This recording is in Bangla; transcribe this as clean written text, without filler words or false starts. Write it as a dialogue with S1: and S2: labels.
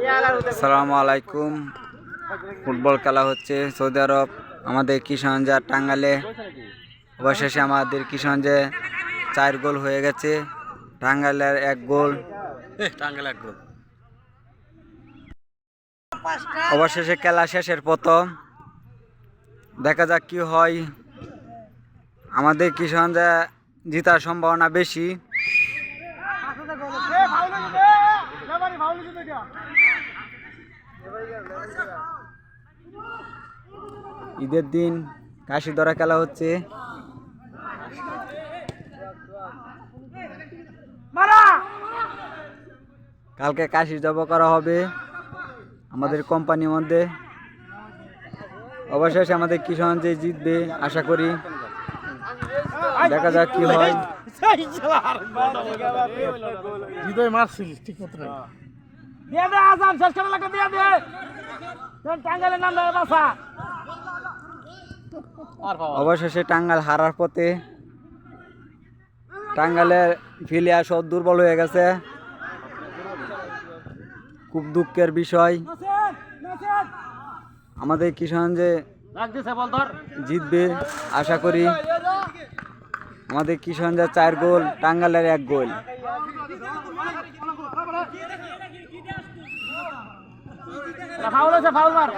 S1: আসসালামু আলাইকুম। ফুটবল খেলা হচ্ছে সৌদি আরব, আমাদের কিশোরগঞ্জের টাঙ্গাইলে। অবশেষে আমাদের কিশোরগঞ্জে 4 গোল হয়ে গেছে, টাঙ্গাইলের 1 গোল। অবশেষে খেলা শেষের প্রথম, দেখা যাক কি হয়। আমাদের কিশোরগঞ্জে জেতার সম্ভাবনা বেশি। ঈদের দিন কাশি ধরা খেলা হচ্ছে। কালকে কাশি জব করা হবে আমাদের কোম্পানির মধ্যে। অবশেষে আমাদের কিশোরগঞ্জে জিতবে আশা করি, দেখা যাক কি হয়। অবশেষে টাঙ্গাইল হারার পথে। টাঙ্গাইলের প্লেয়ার সব দুর্বল হয়ে গেছে, খুব দুঃখের বিষয়। আমাদের কিশোরগঞ্জে জিতবে আশা করি। আমাদের কিশোরগঞ্জের 4 গোল, টাঙ্গাইলের 1 গোল। ফাউল আছে, ফাউল মার।